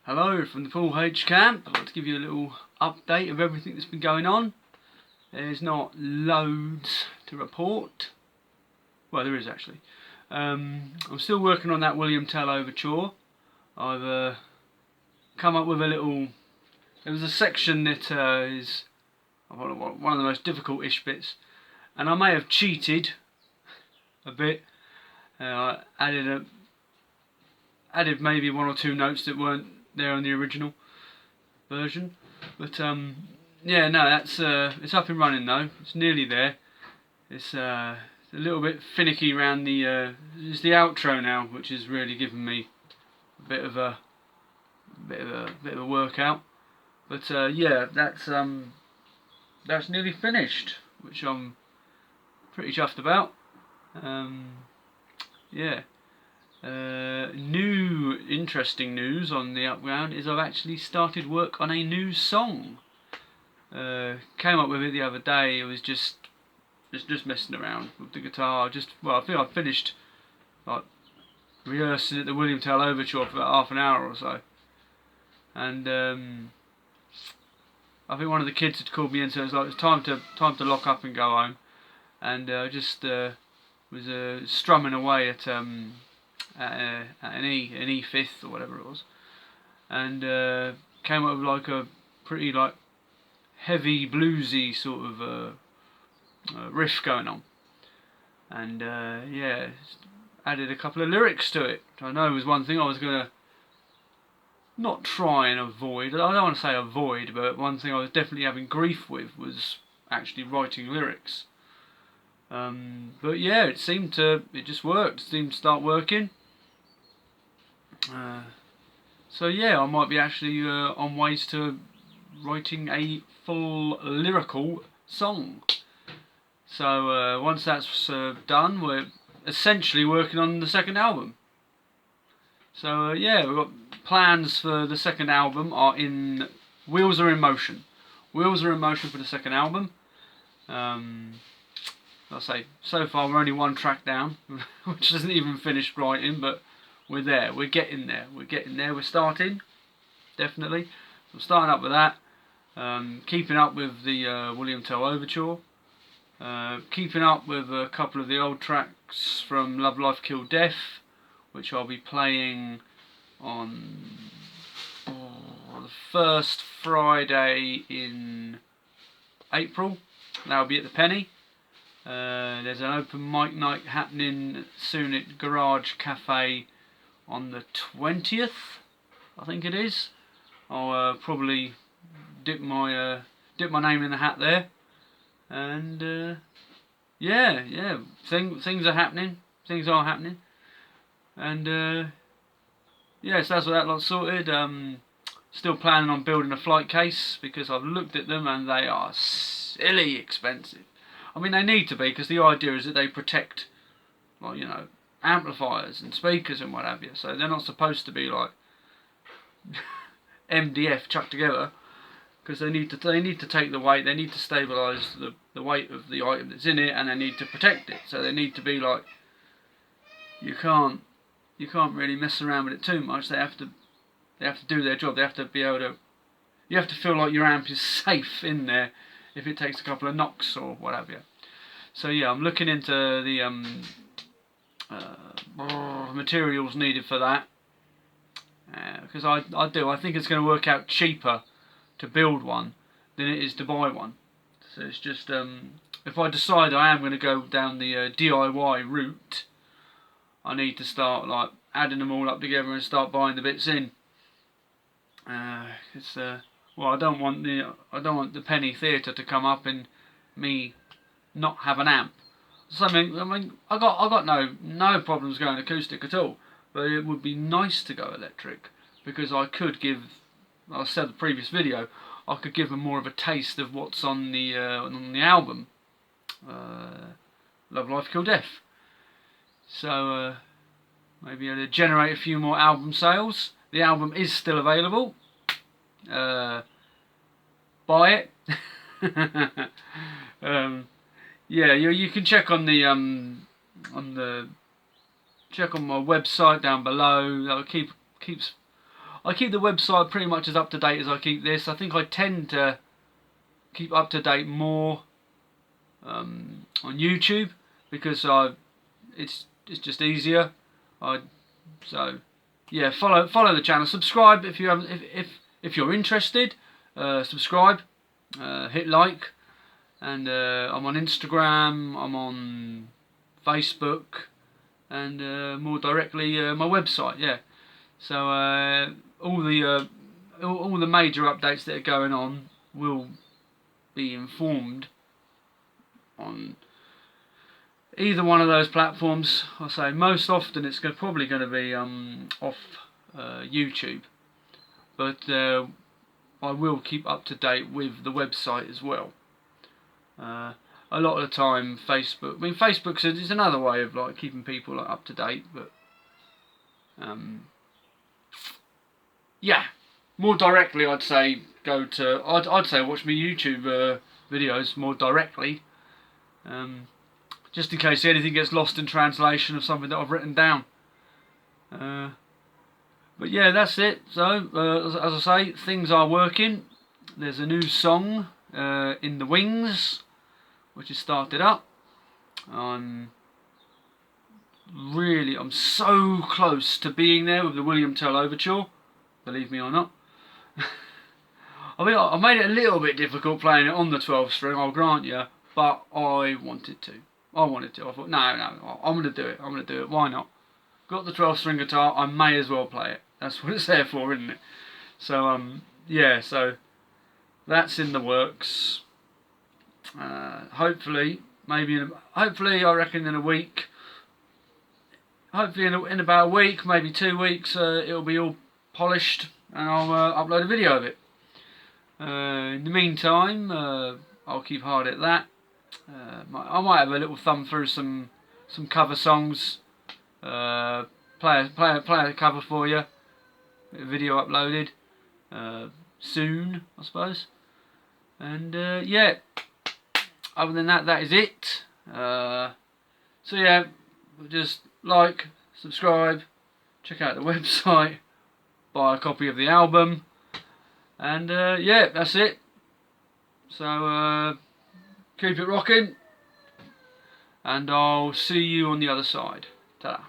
Hello from the Paul H camp. I'd like to give you a little update of everything that's been going on. There's not loads to report. Well, there is actually. I'm still working on that William Tell overture. I've come up with a little... There was a section that is one of the most difficult-ish bits, and I may have cheated a bit. I added maybe one or two notes that weren't there on the original version, but yeah, no, that's it's up and running though. It's nearly there. It's a little bit finicky around the it's the outro now, which is really giving me a bit of a workout. But yeah, that's nearly finished, which I'm pretty chuffed about. Yeah. New interesting news on the Upground is I've actually started work on a new song. Came up with it the other day. It was just messing around with the guitar. I think I finished like rehearsing at the William Tell overture for about half an hour or so, and I think one of the kids had called me in, so it was like it's time to lock up and go home, and I just was strumming away at an E fifth or whatever it was, and came up with like a pretty like heavy bluesy sort of riff going on, and yeah, added a couple of lyrics to it. I know it was one thing I was gonna not try and avoid. I don't want to say avoid, but one thing I was definitely having grief with was actually writing lyrics. But yeah, it just worked. It seemed to start working. So yeah, I might be actually on ways to writing a full lyrical song. So once that's done, we're essentially working on the second album. So yeah, we've got plans for the second album wheels are in motion. Wheels are in motion for the second album. I'll say, so far we're only one track down, which isn't even finished writing, but we're there, we're getting there, we're starting, definitely. I'm starting up with that, keeping up with the William Tell overture, keeping up with a couple of the old tracks from Love Life Kill Death, which I'll be playing on the first Friday in April. That'll be at the Penny. There's an open mic night happening soon at Garage Cafe on the 20th, I think it is. I'll probably dip my name in the hat there, and yeah, things are happening, and yeah, so that's what that lot's sorted. Still planning on building a flight case because I've looked at them and they are silly expensive. I mean, they need to be, because the idea is that they protect, well, you know, amplifiers and speakers and what have you. So they're not supposed to be like MDF chucked together, because they need to take the weight. They need to stabilise the weight of the item that's in it, and they need to protect it. So they need to be like, you can't really mess around with it too much. They have to do their job. They have to be able to. You have to feel like your amp is safe in there if it takes a couple of knocks or what have you. So yeah, I'm looking into the materials needed for that, because I think it's going to work out cheaper to build one than it is to buy one. So it's just if I decide I am going to go down the DIY route, I need to start like adding them all up together and start buying the bits in. Well, I don't want the Penny Theatre to come up and me not have an amp. So I mean, I got no problems going acoustic at all, but it would be nice to go electric, because I could give, I said in the previous video, I could give them more of a taste of what's on the album, Love Life Kill Death. So maybe I'll generate a few more album sales. The album is still available. Buy it. Yeah, you can check on the check on my website down below. That keeps I keep the website pretty much as up to date as I keep this. I think I tend to keep up to date more on YouTube because it's just easier. So yeah, follow the channel, subscribe if you haven't, if you're interested. Subscribe, hit like, and I'm on Instagram, I'm on Facebook, and more directly my website. Yeah, so all the major updates that are going on will be informed on either one of those platforms. I say most often it's probably going to be off YouTube, but I will keep up to date with the website as well. A lot of the time, Facebook. I mean, Facebook is another way of like keeping people like, up to date, but yeah, more directly, I'd say I'd say watch my YouTube videos more directly. Just in case anything gets lost in translation of something that I've written down. But yeah, that's it. So, as I say, things are working. There's a new song in the wings, which has started up. I'm so close to being there with the William Tell Overture, believe me or not. I mean, I made it a little bit difficult playing it on the 12 string, I'll grant you, but I wanted to. I thought, no, I'm going to do it. I'm going to do it. Why not? Got the 12 string guitar, I may as well play it. That's what it's there for, isn't it? So, yeah, so that's in the works. Hopefully, I reckon in a week. Hopefully in about a week, maybe 2 weeks, it'll be all polished and I'll upload a video of it. In the meantime, I'll keep hard at that. I might have a little thumb through some cover songs, play a cover for you, a video uploaded soon, I suppose. And yeah, other than that, that is it. So yeah, just like, subscribe, check out the website, buy a copy of the album, and yeah, that's it. So keep it rocking, and I'll see you on the other side. Ta-da.